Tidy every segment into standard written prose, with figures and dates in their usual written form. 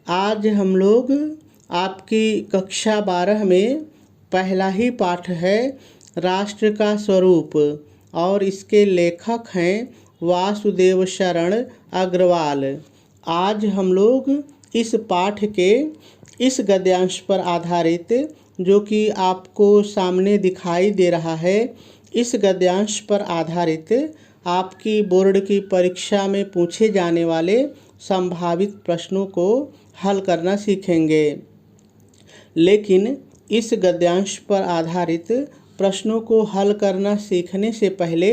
आज हम लोग आपकी कक्षा 12 में पहला ही पाठ है राष्ट्र का स्वरूप और इसके लेखक हैं वासुदेव शरण अग्रवाल। आज हम लोग इस पाठ के इस गद्यांश पर आधारित जो कि आपको सामने दिखाई दे रहा है, इस गद्यांश पर आधारित आपकी बोर्ड की परीक्षा में पूछे जाने वाले संभावित प्रश्नों को हल करना सीखेंगे। लेकिन इस गद्यांश पर आधारित प्रश्नों को हल करना सीखने से पहले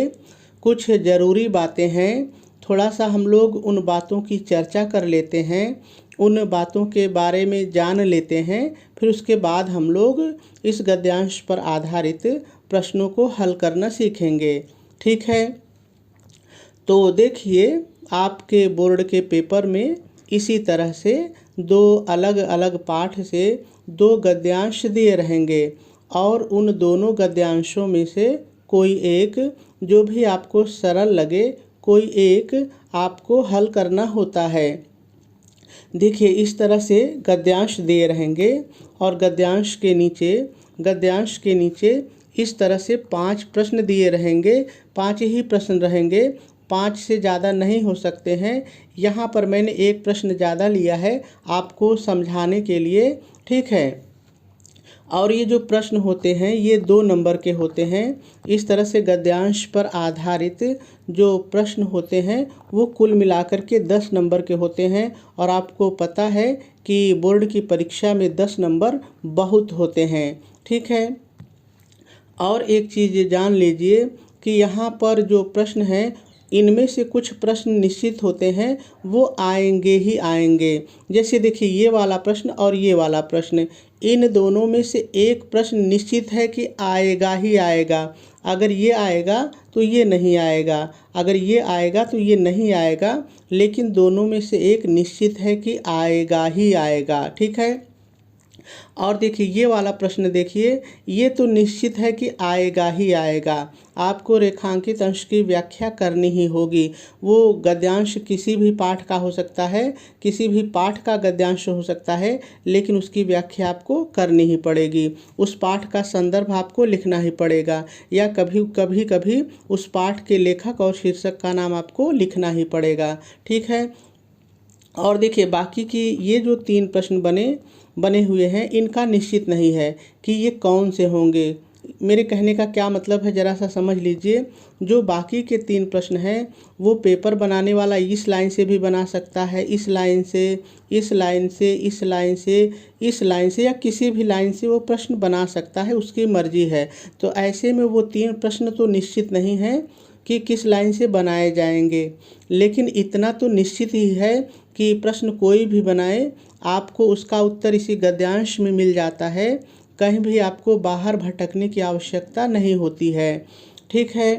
कुछ ज़रूरी बातें हैं। थोड़ा सा हम लोग उन बातों की चर्चा कर लेते हैं, उन बातों के बारे में जान लेते हैं, फिर उसके बाद हम लोग इस गद्यांश पर आधारित प्रश्नों को हल करना सीखेंगे। ठीक है, तो देखिए आपके बोर्ड के पेपर में इसी तरह से दो अलग अलग पाठ से दो गद्यांश दिए रहेंगे और उन दोनों गद्यांशों में से कोई एक जो भी आपको सरल लगे, कोई एक आपको हल करना होता है। देखिए इस तरह से गद्यांश दिए रहेंगे और गद्यांश के नीचे इस तरह से 5 प्रश्न दिए रहेंगे। 5 ही प्रश्न रहेंगे, 5 से ज़्यादा नहीं हो सकते हैं। यहाँ पर मैंने एक प्रश्न ज़्यादा लिया है आपको समझाने के लिए। ठीक है, और ये जो प्रश्न होते हैं ये 2 नंबर के होते हैं। इस तरह से गद्यांश पर आधारित जो प्रश्न होते हैं वो कुल मिलाकर के 10 नंबर के होते हैं और आपको पता है कि बोर्ड की परीक्षा में 10 नंबर बहुत होते हैं। ठीक है, और एक चीज़ जान लीजिए कि यहाँ पर जो प्रश्न हैं इनमें से कुछ प्रश्न निश्चित होते हैं, वो आएंगे ही आएंगे। जैसे देखिए ये वाला प्रश्न और ये वाला प्रश्न, इन दोनों में से एक प्रश्न निश्चित है कि आएगा ही आएगा। अगर ये आएगा तो ये नहीं आएगा, अगर ये आएगा तो ये नहीं आएगा, लेकिन दोनों में से एक निश्चित है कि आएगा ही आएगा। ठीक है, और देखिए ये वाला प्रश्न देखिए, ये तो निश्चित है कि आएगा ही आएगा। आपको रेखांकित अंश की व्याख्या करनी ही होगी। वो गद्यांश किसी भी पाठ का हो सकता है, किसी भी पाठ का गद्यांश हो सकता है, लेकिन उसकी व्याख्या आपको करनी ही पड़ेगी। उस पाठ का संदर्भ आपको लिखना ही पड़ेगा, या कभी उस पाठ के लेखक और शीर्षक का नाम आपको लिखना ही पड़ेगा। ठीक है, और देखिए बाकी की ये जो 3 प्रश्न बने हुए हैं इनका निश्चित नहीं है कि ये कौन से होंगे। मेरे कहने का क्या मतलब है, ज़रा सा समझ लीजिए। जो बाकी के 3 प्रश्न हैं वो पेपर बनाने वाला इस लाइन से भी बना सकता है, इस लाइन से, इस लाइन से, इस लाइन से, इस लाइन से, या किसी भी लाइन से वो प्रश्न बना सकता है, उसकी मर्जी है। तो ऐसे में वो 3 प्रश्न तो निश्चित नहीं है कि किस लाइन से बनाए जाएंगे, लेकिन इतना तो निश्चित ही है कि प्रश्न कोई भी बनाए आपको उसका उत्तर इसी गद्यांश में मिल जाता है। कहीं भी आपको बाहर भटकने की आवश्यकता नहीं होती है। ठीक है,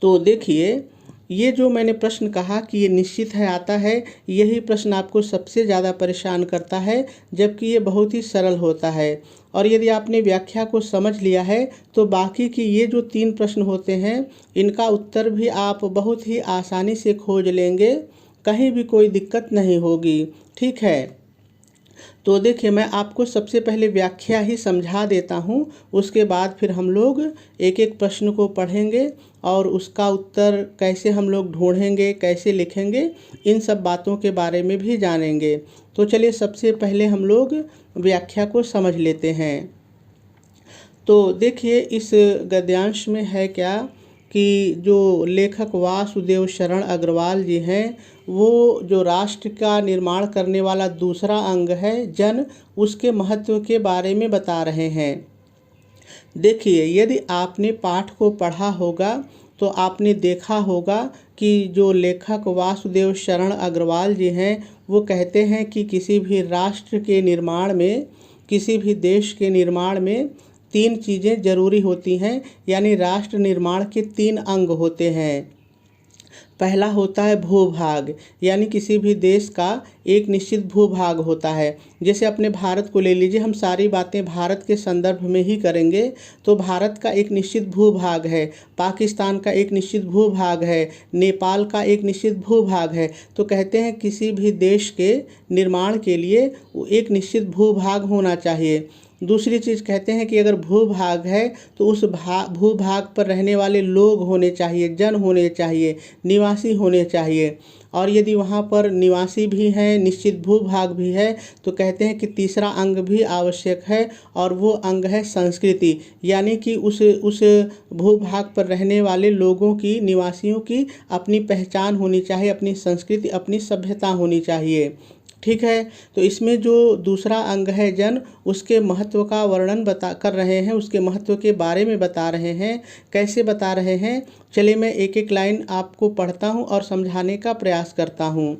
तो देखिए ये जो मैंने प्रश्न कहा कि ये निश्चित है आता है, यही प्रश्न आपको सबसे ज़्यादा परेशान करता है, जबकि ये बहुत ही सरल होता है। और यदि आपने व्याख्या को समझ लिया है तो बाकी की ये जो 3 प्रश्न होते हैं इनका उत्तर भी आप बहुत ही आसानी से खोज लेंगे, कहीं भी कोई दिक्कत नहीं होगी। ठीक है, तो देखिए मैं आपको सबसे पहले व्याख्या ही समझा देता हूँ, उसके बाद फिर हम लोग एक एक प्रश्न को पढ़ेंगे और उसका उत्तर कैसे हम लोग ढूंढेंगे, कैसे लिखेंगे, इन सब बातों के बारे में भी जानेंगे। तो चलिए सबसे पहले हम लोग व्याख्या को समझ लेते हैं। तो देखिए इस गद्यांश में है क्या कि जो लेखक वासुदेव शरण अग्रवाल जी हैं, वो जो राष्ट्र का निर्माण करने वाला दूसरा अंग है जन, उसके महत्व के बारे में बता रहे हैं। देखिए यदि आपने पाठ को पढ़ा होगा तो आपने देखा होगा कि जो लेखक वासुदेव शरण अग्रवाल जी हैं वो कहते हैं कि किसी भी राष्ट्र के निर्माण में, किसी भी देश के निर्माण में 3 चीज़ें जरूरी होती हैं, यानी राष्ट्र निर्माण के 3 अंग होते हैं। पहला होता है भूभाग, यानी किसी भी देश का एक निश्चित भूभाग होता है। जैसे अपने भारत को ले लीजिए, हम सारी बातें भारत के संदर्भ में ही करेंगे। तो भारत का एक निश्चित भूभाग है, पाकिस्तान का एक निश्चित भूभाग है, नेपाल का एक निश्चित भूभाग है। तो कहते हैं किसी भी देश के निर्माण के लिए एक निश्चित भूभाग होना चाहिए। दूसरी चीज़ कहते हैं कि अगर भूभाग है तो उस भूभाग पर रहने वाले लोग होने चाहिए, जन होने चाहिए, निवासी होने चाहिए। और यदि वहाँ पर निवासी भी हैं, निश्चित भूभाग भी है, तो कहते हैं कि तीसरा अंग भी आवश्यक है, और वो अंग है संस्कृति। यानी कि उस भूभाग पर रहने वाले लोगों की, निवासियों की अपनी पहचान होनी चाहिए, अपनी संस्कृति, अपनी सभ्यता होनी चाहिए। ठीक है। तो इसमें जो दूसरा अंग है जन, उसके महत्व का वर्णन कर रहे हैं, उसके महत्व के बारे में बता रहे हैं। कैसे बता रहे हैं, चलिए मैं एक एक लाइन आपको पढ़ता हूँ और समझाने का प्रयास करता हूँ।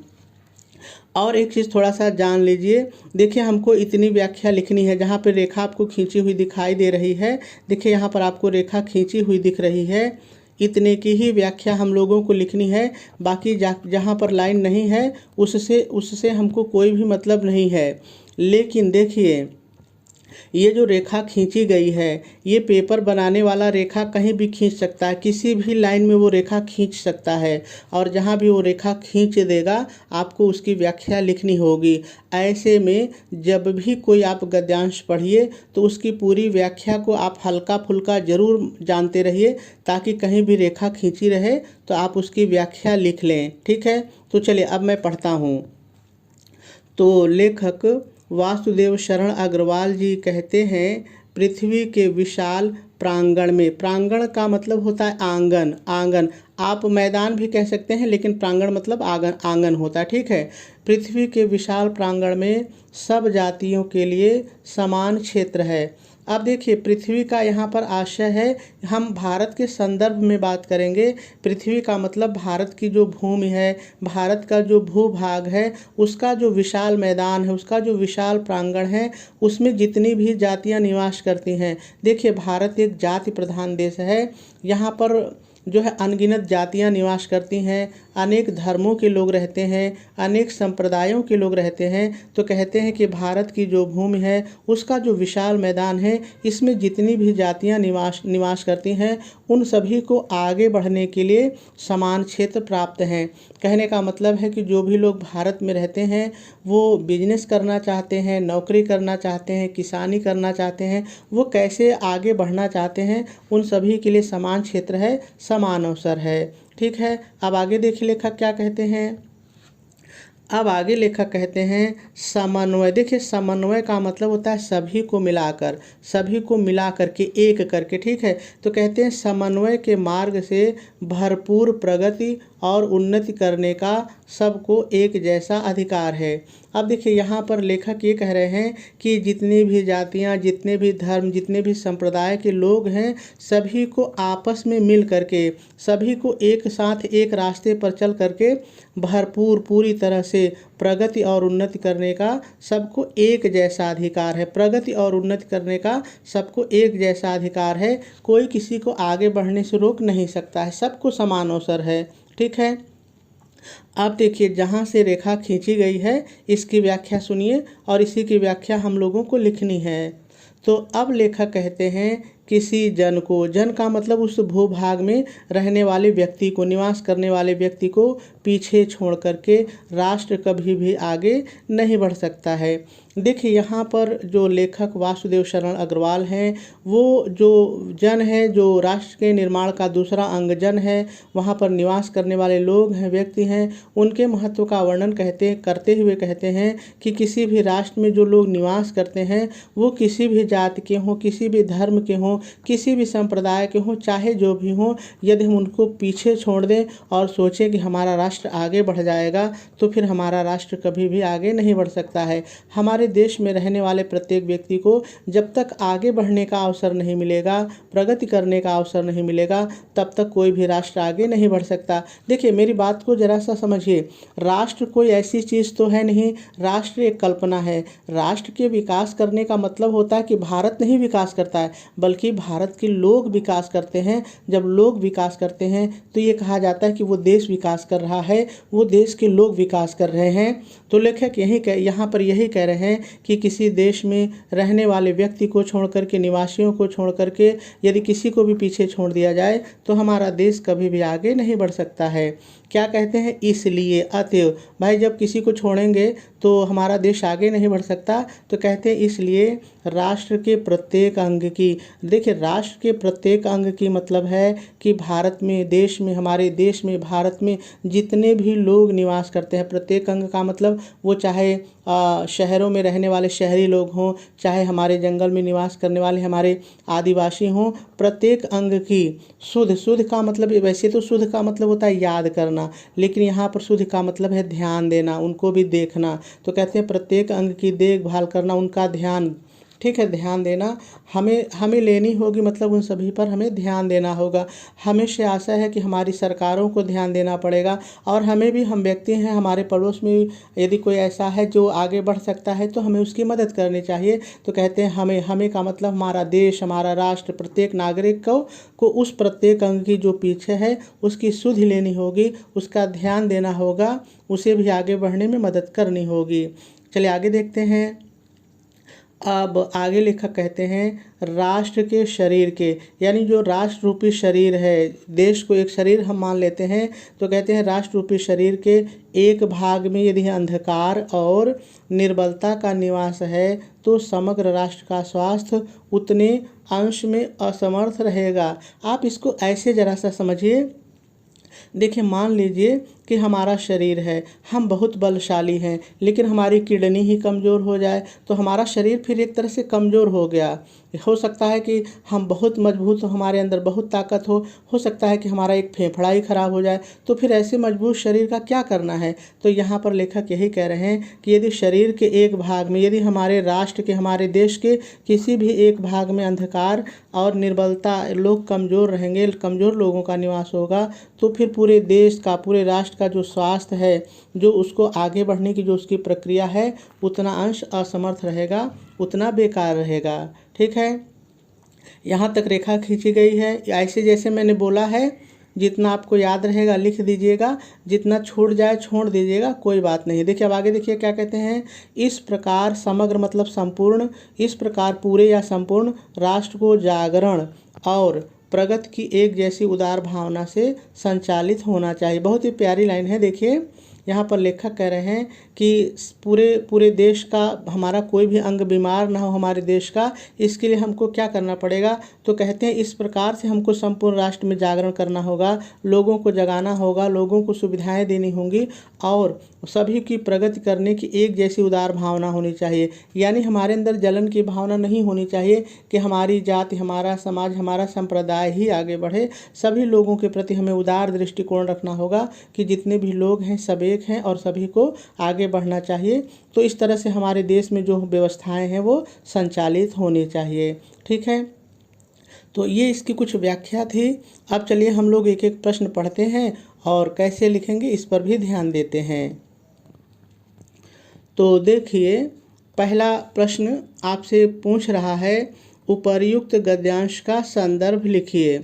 और एक चीज़ थोड़ा सा जान लीजिए। देखिए, हमको इतनी व्याख्या लिखनी है। जहाँ पर रेखा आपको खींची हुई दिखाई दे रही है, देखिए यहाँ पर आपको रेखा खींची हुई दिख रही है, इतने की ही व्याख्या हम लोगों को लिखनी है। बाकी जहाँ पर लाइन नहीं है उससे हमको कोई भी मतलब नहीं है। लेकिन देखिए, ये जो रेखा खींची गई है, ये पेपर बनाने वाला रेखा कहीं भी खींच सकता है, किसी भी लाइन में वो रेखा खींच सकता है, और जहाँ भी वो रेखा खींच देगा आपको उसकी व्याख्या लिखनी होगी। ऐसे में जब भी कोई आप गद्यांश पढ़िए तो उसकी पूरी व्याख्या को आप हल्का फुल्का ज़रूर जानते रहिए, ताकि कहीं भी रेखा खींची रहे तो आप उसकी व्याख्या लिख लें। ठीक है। तो चलिए अब मैं पढ़ता हूँ। तो लेखक वासुदेव शरण अग्रवाल जी कहते हैं, पृथ्वी के विशाल प्रांगण में, प्रांगण का मतलब होता है आंगन, आंगन आप मैदान भी कह सकते हैं, लेकिन प्रांगण मतलब आंगन, आंगन होता है। ठीक है। पृथ्वी के विशाल प्रांगण में सब जातियों के लिए समान क्षेत्र है। अब देखिए, पृथ्वी का यहाँ पर आशय है, हम भारत के संदर्भ में बात करेंगे। पृथ्वी का मतलब भारत की जो भूमि है, भारत का जो भूभाग है, उसका जो विशाल मैदान है, उसका जो विशाल प्रांगण है, उसमें जितनी भी जातियाँ निवास करती हैं। देखिए, भारत एक जाति प्रधान देश है। यहाँ पर जो है अनगिनत जातियाँ निवास करती हैं, अनेक धर्मों के लोग रहते हैं, अनेक संप्रदायों के लोग रहते हैं। तो कहते हैं कि भारत की जो भूमि है, उसका जो विशाल मैदान है, इसमें जितनी भी जातियाँ निवास करती हैं, उन सभी को आगे बढ़ने के लिए समान क्षेत्र प्राप्त हैं। कहने का मतलब है कि जो भी लोग भारत में रहते हैं, वो बिजनेस करना चाहते हैं, नौकरी करना चाहते हैं, किसानी करना चाहते हैं, वो कैसे आगे बढ़ना चाहते हैं, उन सभी के लिए समान क्षेत्र है, समान अवसर है। ठीक है। अब आगे देखिए लेखक क्या कहते हैं। अब आगे लेखक कहते हैं समन्वय। देखिए, समन्वय का मतलब होता है सभी को मिलाकर, सभी को मिला करके, एक करके। ठीक है। तो कहते हैं समन्वय के मार्ग से भरपूर प्रगति और उन्नति करने का सबको एक जैसा अधिकार है। अब देखिए, यहाँ पर लेखक ये कह रहे हैं कि जितनी भी जातियाँ, जितने भी धर्म, जितने भी संप्रदाय के लोग हैं, सभी को आपस में मिल करके, सभी को एक साथ एक रास्ते पर चल करके भरपूर पूरी तरह से प्रगति और उन्नति करने का सबको एक जैसा अधिकार है। प्रगति और उन्नति करने का सबको एक जैसा अधिकार है। कोई किसी को आगे बढ़ने से रोक नहीं सकता है, सबको समान अवसर है। ठीक है। अब देखिए, जहाँ से रेखा खींची गई है, इसकी व्याख्या सुनिए, और इसी की व्याख्या हम लोगों को लिखनी है। तो अब लेखक कहते हैं किसी जन को, जन का मतलब उस भूभाग में रहने वाले व्यक्ति को, निवास करने वाले व्यक्ति को पीछे छोड़ करके राष्ट्र कभी भी आगे नहीं बढ़ सकता है। देखिए, यहाँ पर जो लेखक वासुदेव शरण अग्रवाल हैं, वो जो जन है, जो राष्ट्र के निर्माण का दूसरा अंग जन है, वहाँ पर निवास करने वाले लोग हैं, व्यक्ति हैं, उनके महत्व का वर्णन करते हुए कहते हैं कि किसी भी राष्ट्र में जो लोग निवास करते हैं, वो किसी भी जाति के हों, किसी भी धर्म के हों, किसी भी संप्रदाय के हों, चाहे जो भी हों, यदि हम उनको पीछे छोड़ दें और सोचें कि हमारा राष्ट्र आगे बढ़ जाएगा, तो फिर हमारा राष्ट्र कभी भी आगे नहीं बढ़ सकता है। हमारे देश में रहने वाले प्रत्येक व्यक्ति को जब तक आगे बढ़ने का अवसर नहीं मिलेगा, प्रगति करने का अवसर नहीं मिलेगा, तब तक कोई भी राष्ट्र आगे नहीं बढ़ सकता। देखिए, मेरी बात को जरा सा समझिए। राष्ट्र कोई ऐसी चीज़ तो है नहीं, राष्ट्र एक कल्पना है। राष्ट्र के विकास करने का मतलब होता है कि भारत नहीं विकास करता है, बल्कि क्योंकि भारत के लोग विकास करते हैं। जब लोग विकास करते हैं तो ये कहा जाता है कि वो देश विकास कर रहा है, वो देश के लोग विकास कर रहे हैं। तो लेखक यहाँ पर यही कह रहे हैं कि किसी देश में रहने वाले व्यक्ति को छोड़ करके, निवासियों को छोड़ करके यदि किसी को भी पीछे छोड़ दिया जाए तो हमारा देश कभी भी आगे नहीं बढ़ सकता है। क्या कहते हैं, इसलिए अतएव, भाई जब किसी को छोड़ेंगे तो हमारा देश आगे नहीं बढ़ सकता। तो कहते हैं इसलिए राष्ट्र के प्रत्येक अंग की, देखिए राष्ट्र के प्रत्येक अंग की मतलब है कि भारत में, देश में, हमारे देश में, भारत में जितने भी लोग निवास करते हैं, प्रत्येक अंग का मतलब वो चाहे शहरों में रहने वाले शहरी लोग हों, चाहे हमारे जंगल में निवास करने वाले हमारे आदिवासी हों, प्रत्येक अंग की शुद्ध का मतलब, वैसे तो शुद्ध का मतलब होता है याद करना, लेकिन यहाँ पर शुद्ध का मतलब है ध्यान देना, उनको भी देखना। तो कहते हैं प्रत्येक अंग की देखभाल करना, उनका ध्यान, ठीक है, ध्यान देना हमें लेनी होगी, मतलब उन सभी पर हमें ध्यान देना होगा। हमें से आशा है कि हमारी सरकारों को ध्यान देना पड़ेगा और हमें भी, हम व्यक्ति हैं, हमारे पड़ोस में यदि कोई ऐसा है जो आगे बढ़ सकता है तो हमें उसकी मदद करनी चाहिए। तो कहते हैं हमें का मतलब हमारा देश, हमारा राष्ट्र, प्रत्येक नागरिक को उस प्रत्येक अंग की जो पीछे है उसकी सुध लेनी होगी, उसका ध्यान देना होगा, उसे भी आगे बढ़ने में मदद करनी होगी। चलिए आगे देखते हैं। अब आगे लेखक कहते हैं राष्ट्र के शरीर के, यानी जो राष्ट्र रूपी शरीर है, देश को एक शरीर हम मान लेते हैं, तो कहते हैं राष्ट्र रूपी शरीर के एक भाग में यदि अंधकार और निर्बलता का निवास है तो समग्र राष्ट्र का स्वास्थ्य उतने अंश में असमर्थ रहेगा। आप इसको ऐसे जरा सा समझिए, देखिए मान लीजिए कि हमारा शरीर है, हम बहुत बलशाली हैं, लेकिन हमारी किडनी ही कमज़ोर हो जाए तो हमारा शरीर फिर एक तरह से कमज़ोर हो गया। हो सकता है कि हम बहुत मजबूत हो, हमारे अंदर बहुत ताकत हो सकता है कि हमारा एक फेफड़ा ही खराब हो जाए, तो फिर ऐसे मजबूत शरीर का क्या करना है। तो यहाँ पर लेखक यही कह रहे हैं कि यदि शरीर के एक भाग में, यदि हमारे राष्ट्र के, हमारे देश के किसी भी एक भाग में अंधकार और निर्बलता, लोग कमज़ोर रहेंगे, कमज़ोर लोगों का निवास होगा, तो फिर पूरे देश का, पूरे राष्ट्र का जो स्वास्थ्य है, जो उसको आगे बढ़ने की जो उसकी प्रक्रिया है, उतना अंश असमर्थ रहेगा, उतना बेकार रहेगा। ठीक है, यहाँ तक रेखा खींची गई है। ऐसे जैसे मैंने बोला है, जितना आपको याद रहेगा लिख दीजिएगा, जितना छूट जाए छोड़ दीजिएगा, कोई बात नहीं। देखिए अब आगे देखिए क्या कहते हैं, इस प्रकार समग्र मतलब संपूर्ण, इस प्रकार पूरे या संपूर्ण राष्ट्र को जागरण और प्रगति की एक जैसी उदार भावना से संचालित होना चाहिए। बहुत ही प्यारी लाइन है। देखिए यहाँ पर लेखक कह रहे हैं कि पूरे देश का, हमारा कोई भी अंग बीमार ना हो हमारे देश का, इसके लिए हमको क्या करना पड़ेगा। तो कहते हैं इस प्रकार से हमको संपूर्ण राष्ट्र में जागरण करना होगा, लोगों को जगाना होगा, लोगों को सुविधाएं देनी होंगी और सभी की प्रगति करने की एक जैसी उदार भावना होनी चाहिए। यानी हमारे अंदर जलन की भावना नहीं होनी चाहिए कि हमारी जाति, हमारा समाज, हमारा संप्रदाय ही आगे बढ़े। सभी लोगों के प्रति हमें उदार दृष्टिकोण रखना होगा कि जितने भी लोग हैं सब एक हैं और सभी को आगे बढ़ना चाहिए। तो इस तरह से हमारे देश में जो व्यवस्थाएं हैं वो संचालित होनी चाहिए। ठीक है, तो ये इसकी कुछ व्याख्या थी। अब चलिए हम लोग एक एक प्रश्न पढ़ते हैं और कैसे लिखेंगे इस पर भी ध्यान देते हैं। तो देखिए पहला प्रश्न आपसे पूछ रहा है, उपर्युक्त गद्यांश का संदर्भ लिखिए।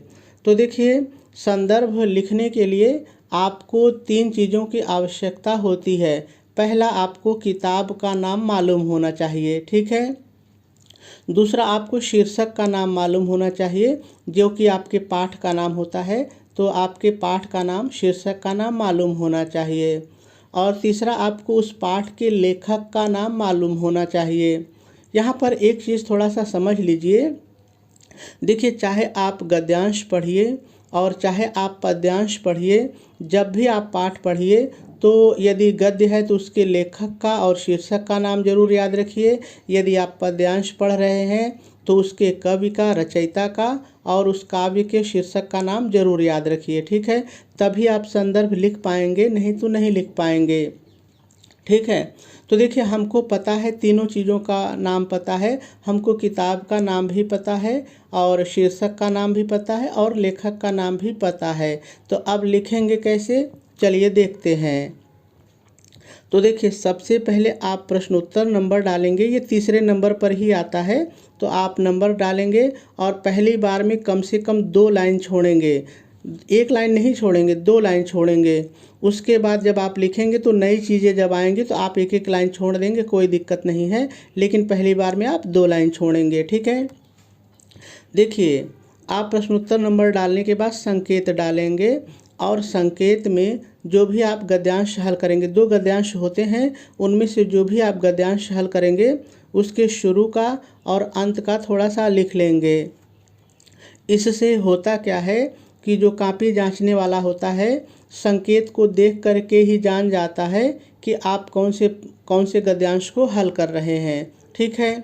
तो देखिए संदर्भ लिखने के लिए आपको 3 चीज़ों की आवश्यकता होती है। पहला, आपको किताब का नाम मालूम होना चाहिए, ठीक है। दूसरा, आपको शीर्षक का नाम मालूम होना चाहिए, जो कि आपके पाठ का नाम होता है, तो आपके पाठ का नाम, शीर्षक का नाम मालूम होना चाहिए। और तीसरा, आपको उस पाठ के लेखक का नाम मालूम होना चाहिए। यहाँ पर एक चीज़ थोड़ा सा समझ लीजिए। देखिए चाहे आप गद्यांश पढ़िए और चाहे आप पद्यांश पढ़िए, जब भी आप पाठ पढ़िए तो यदि गद्य है तो उसके लेखक का और शीर्षक का नाम जरूर याद रखिए। यदि आप पद्यांश पढ़ रहे हैं तो उसके कवि का, रचयिता का और उस काव्य के शीर्षक का नाम जरूर याद रखिए, ठीक है। तभी आप संदर्भ लिख पाएंगे, नहीं तो नहीं लिख पाएंगे, ठीक है। तो देखिए हमको पता है, तीनों चीज़ों का नाम पता है, हमको किताब का नाम भी पता है और शीर्षक का नाम भी पता है और लेखक का नाम भी पता है। तो अब लिखेंगे कैसे, चलिए देखते हैं। तो देखिए सबसे पहले आप प्रश्नोत्तर नंबर डालेंगे, ये तीसरे नंबर पर ही आता है। तो आप नंबर डालेंगे और पहली बार में कम से कम 2 लाइन छोड़ेंगे, 1 लाइन नहीं छोड़ेंगे, 2 लाइन छोड़ेंगे। उसके बाद जब आप लिखेंगे तो नई चीज़ें जब आएंगी तो आप 1-1 लाइन छोड़ देंगे, कोई दिक्कत नहीं है, लेकिन पहली बार में आप 2 लाइन छोड़ेंगे, ठीक है। देखिए आप प्रश्नोत्तर नंबर डालने के बाद संकेत डालेंगे और संकेत में जो भी आप गद्यांश हल करेंगे, 2 गद्यांश होते हैं, उनमें से जो भी आप गद्यांश हल करेंगे उसके शुरू का और अंत का थोड़ा सा लिख लेंगे। इससे होता क्या है कि जो कॉपी जांचने वाला होता है संकेत को देख करके ही जान जाता है कि आप कौन से गद्यांश को हल कर रहे हैं, ठीक है।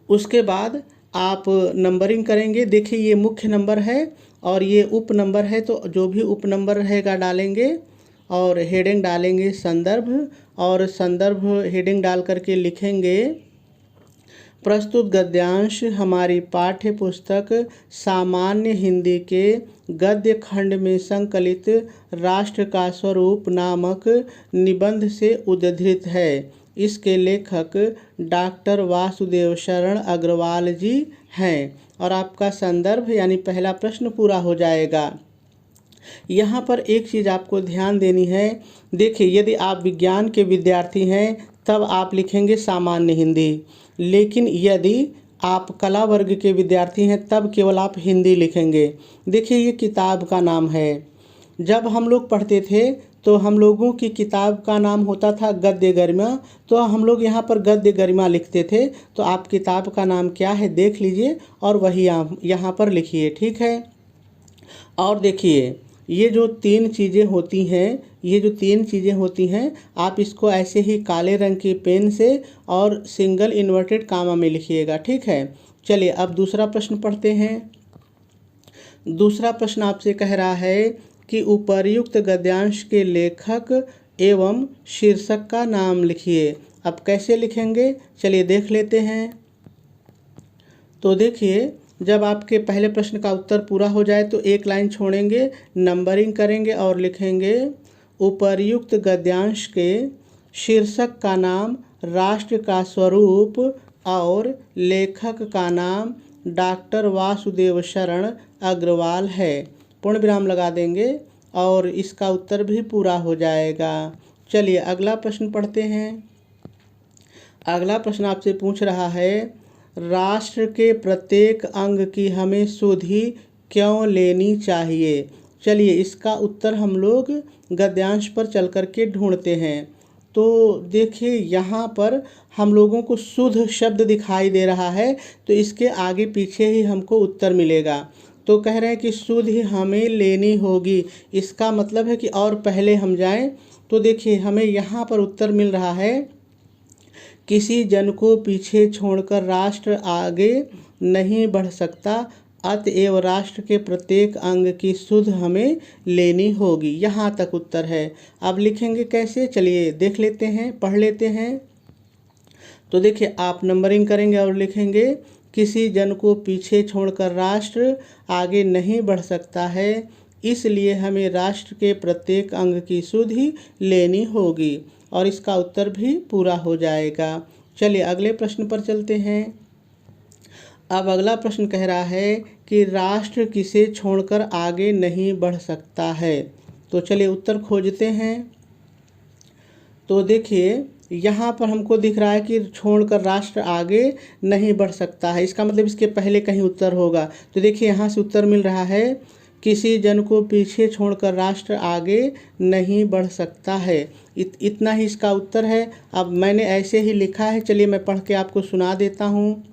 उसके बाद आप नंबरिंग करेंगे। देखिए ये मुख्य नंबर है और ये उप नंबर है, तो जो भी उप नंबर रहेगा डालेंगे और हेडिंग डालेंगे संदर्भ, और संदर्भ हेडिंग डाल करके लिखेंगे प्रस्तुत गद्यांश हमारी पाठ्य पुस्तक सामान्य हिंदी के गद्य खंड में संकलित राष्ट्र का स्वरूप नामक निबंध से उद्धृत है। इसके लेखक डॉक्टर वासुदेव शरण अग्रवाल जी हैं। और आपका संदर्भ यानी पहला प्रश्न पूरा हो जाएगा। यहाँ पर एक चीज़ आपको ध्यान देनी है। देखिए यदि आप विज्ञान के विद्यार्थी हैं तब आप लिखेंगे सामान्य हिंदी, लेकिन यदि आप कला वर्ग के विद्यार्थी हैं तब केवल आप हिंदी लिखेंगे। देखिए ये किताब का नाम है। जब हम लोग पढ़ते थे तो हम लोगों की किताब का नाम होता था गद्य गरिमा, तो हम लोग यहाँ पर गद्य गरिमा लिखते थे। तो आप किताब का नाम क्या है देख लीजिए और वही यहाँ पर लिखिए, ठीक है। और देखिए ये जो 3 चीज़ें होती हैं, आप इसको ऐसे ही काले रंग की पेन से और सिंगल इन्वर्टेड कामा में लिखिएगा, ठीक है। चलिए अब दूसरा प्रश्न पढ़ते हैं। दूसरा प्रश्न आपसे कह रहा है कि उपर्युक्त गद्यांश के लेखक एवं शीर्षक का नाम लिखिए। अब कैसे लिखेंगे चलिए देख लेते हैं। तो देखिए जब आपके पहले प्रश्न का उत्तर पूरा हो जाए तो 1 लाइन छोड़ेंगे, नंबरिंग करेंगे और लिखेंगे उपर्युक्त गद्यांश के शीर्षक का नाम राष्ट्र का स्वरूप और लेखक का नाम डॉक्टर वासुदेव शरण अग्रवाल है। पूर्ण विराम लगा देंगे और इसका उत्तर भी पूरा हो जाएगा। चलिए अगला प्रश्न पढ़ते हैं। अगला प्रश्न आपसे पूछ रहा है राष्ट्र के प्रत्येक अंग की हमें सुधि क्यों लेनी चाहिए। चलिए इसका उत्तर हम लोग गद्यांश पर चल कर के ढूंढते हैं। तो देखिए यहाँ पर हम लोगों को शुद्ध शब्द दिखाई दे रहा है, तो इसके आगे पीछे ही हमको उत्तर मिलेगा। तो कह रहे हैं कि सुधि हमें लेनी होगी, इसका मतलब है कि और पहले हम जाएं। तो देखिए हमें यहाँ पर उत्तर मिल रहा है किसी जन को पीछे छोड़कर राष्ट्र आगे नहीं बढ़ सकता, अतएव राष्ट्र के प्रत्येक अंग की सुध हमें लेनी होगी। यहाँ तक उत्तर है। अब लिखेंगे कैसे चलिए देख लेते हैं, पढ़ लेते हैं। तो देखिए आप नंबरिंग करेंगे और लिखेंगे किसी जन को पीछे छोड़कर राष्ट्र आगे नहीं बढ़ सकता है, इसलिए हमें राष्ट्र के प्रत्येक अंग की सुधि लेनी होगी, और इसका उत्तर भी पूरा हो जाएगा। चलिए अगले प्रश्न पर चलते हैं। अब अगला प्रश्न कह रहा है कि राष्ट्र किसे छोड़कर आगे नहीं बढ़ सकता है। तो चलिए उत्तर खोजते हैं। तो देखिए यहाँ पर हमको दिख रहा है कि छोड़कर राष्ट्र आगे नहीं बढ़ सकता है, इसका मतलब इसके पहले कहीं उत्तर होगा। तो देखिए यहाँ से उत्तर मिल रहा है किसी जन को पीछे छोड़कर राष्ट्र आगे नहीं बढ़ सकता है। इतना ही इसका उत्तर है। अब मैंने ऐसे ही लिखा है, चलिए मैं पढ़ के आपको सुना देता हूँ।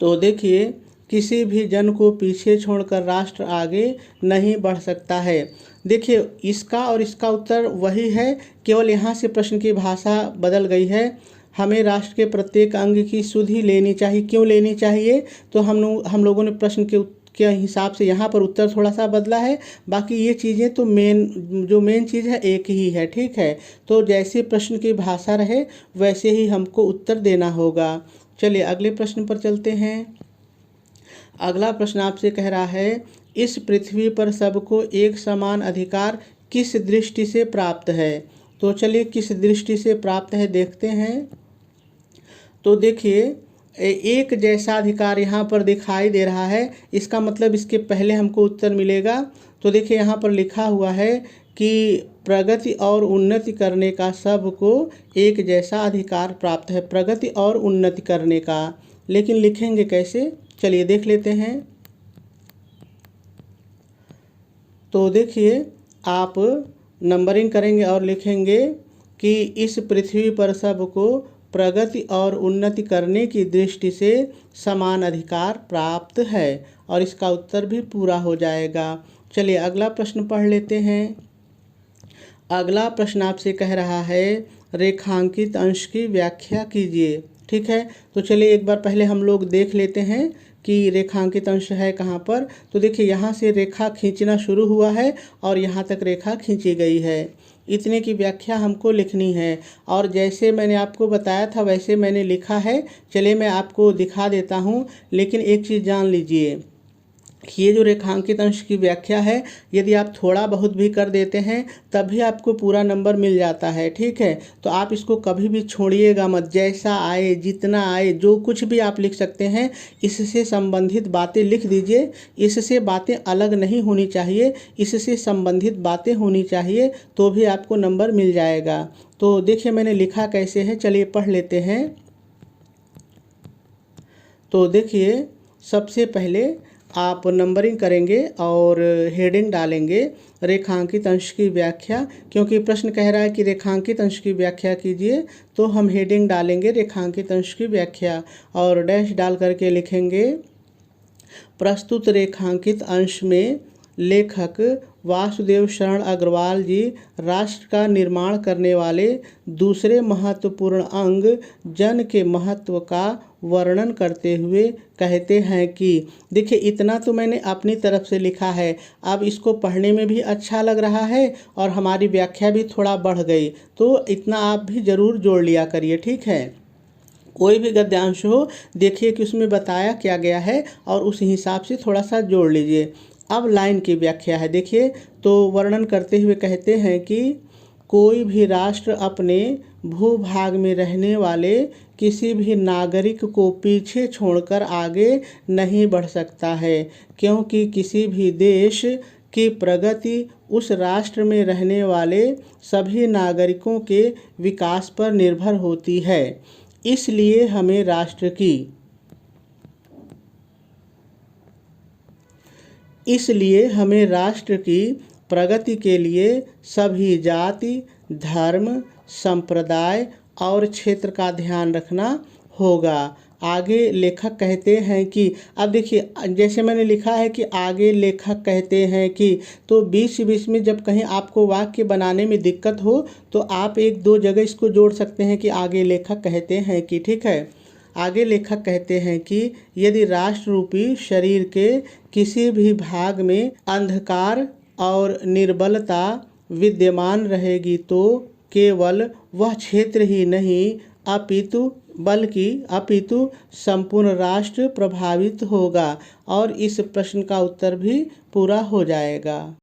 तो देखिए किसी भी जन को पीछे छोड़कर राष्ट्र आगे नहीं बढ़ सकता है। देखिए इसका और इसका उत्तर वही है, केवल यहाँ से प्रश्न की भाषा बदल गई है। हमें राष्ट्र के प्रत्येक अंग की सुधि लेनी चाहिए। क्यों लेनी चाहिए? तो हम लोगों ने प्रश्न के हिसाब से यहाँ पर उत्तर थोड़ा सा बदला है, बाकी ये चीज़ें तो मेन चीज़ है एक ही है, ठीक है। तो जैसे प्रश्न की भाषा रहे वैसे ही हमको उत्तर देना होगा। चलिए अगले प्रश्न पर चलते हैं। अगला प्रश्न आपसे कह रहा है इस पृथ्वी पर सबको एक समान अधिकार किस दृष्टि से प्राप्त है। तो चलिए किस दृष्टि से प्राप्त है देखते हैं। तो देखिए एक जैसा अधिकार यहाँ पर दिखाई दे रहा है, इसका मतलब इसके पहले हमको उत्तर मिलेगा। तो देखिए यहाँ पर लिखा हुआ है कि प्रगति और उन्नति करने का सबको एक जैसा अधिकार प्राप्त है, प्रगति और उन्नति करने का। लेकिन लिखेंगे कैसे, चलिए देख लेते हैं। तो देखिए आप नंबरिंग करेंगे और लिखेंगे कि इस पृथ्वी पर सबको प्रगति और उन्नति करने की दृष्टि से समान अधिकार प्राप्त है, और इसका उत्तर भी पूरा हो जाएगा। चलिए अगला प्रश्न पढ़ लेते हैं। अगला प्रश्न आपसे कह रहा है रेखांकित अंश की व्याख्या कीजिए। ठीक है, तो चलिए एक बार पहले हम लोग देख लेते हैं कि रेखांकित अंश है कहाँ पर। तो देखिए यहाँ से रेखा खींचना शुरू हुआ है और यहाँ तक रेखा खींची गई है, इतने की व्याख्या हमको लिखनी है। और जैसे मैंने आपको बताया था वैसे मैंने लिखा है। चलिए मैं आपको दिखा देता हूँ, लेकिन एक चीज़ जान लीजिए, ये जो रेखांकित अंश की व्याख्या है, यदि आप थोड़ा बहुत भी कर देते हैं तब भी आपको पूरा नंबर मिल जाता है। ठीक है, तो आप इसको कभी भी छोड़िएगा मत, जैसा आए जितना आए जो कुछ भी आप लिख सकते हैं, इससे संबंधित बातें लिख दीजिए। इससे बातें अलग नहीं होनी चाहिए, इससे संबंधित बातें होनी चाहिए, तो भी आपको नंबर मिल जाएगा। तो देखिए मैंने लिखा कैसे है, चलिए पढ़ लेते हैं। तो देखिए सबसे पहले आप नंबरिंग करेंगे और हेडिंग डालेंगे रेखांकित अंश की व्याख्या, क्योंकि प्रश्न कह रहा है कि रेखांकित अंश की व्याख्या कीजिए, तो हम हेडिंग डालेंगे रेखांकित अंश की व्याख्या और डैश डाल करके लिखेंगे प्रस्तुत रेखांकित अंश में लेखक वासुदेव शरण अग्रवाल जी राष्ट्र का निर्माण करने वाले दूसरे महत्वपूर्ण अंग जन के महत्व का वर्णन करते हुए कहते हैं कि, देखिए इतना तो मैंने अपनी तरफ से लिखा है, अब इसको पढ़ने में भी अच्छा लग रहा है और हमारी व्याख्या भी थोड़ा बढ़ गई, तो इतना आप भी ज़रूर जोड़ लिया करिए। ठीक है, कोई भी गद्यांश हो देखिए कि उसमें बताया क्या गया है और उस हिसाब से थोड़ा सा जोड़ लीजिए। अब लाइन की व्याख्या है, देखिए तो वर्णन करते हुए कहते हैं कि कोई भी राष्ट्र अपने भूभाग में रहने वाले किसी भी नागरिक को पीछे छोड़कर आगे नहीं बढ़ सकता है, क्योंकि किसी भी देश की प्रगति उस राष्ट्र में रहने वाले सभी नागरिकों के विकास पर निर्भर होती है। इसलिए हमें राष्ट्र की प्रगति के लिए सभी जाति, धर्म, संप्रदाय और क्षेत्र का ध्यान रखना होगा। आगे लेखक कहते हैं कि, अब देखिए जैसे मैंने लिखा है कि आगे लेखक कहते हैं कि, तो बीच बीच में जब कहीं आपको वाक्य बनाने में दिक्कत हो तो आप एक दो जगह इसको जोड़ सकते हैं कि आगे लेखक कहते हैं कि। ठीक है, आगे लेखक कहते हैं कि यदि राष्ट्र रूपी शरीर के किसी भी भाग में अंधकार और निर्बलता विद्यमान रहेगी तो केवल वह क्षेत्र ही नहीं अपितु संपूर्ण राष्ट्र प्रभावित होगा, और इस प्रश्न का उत्तर भी पूरा हो जाएगा।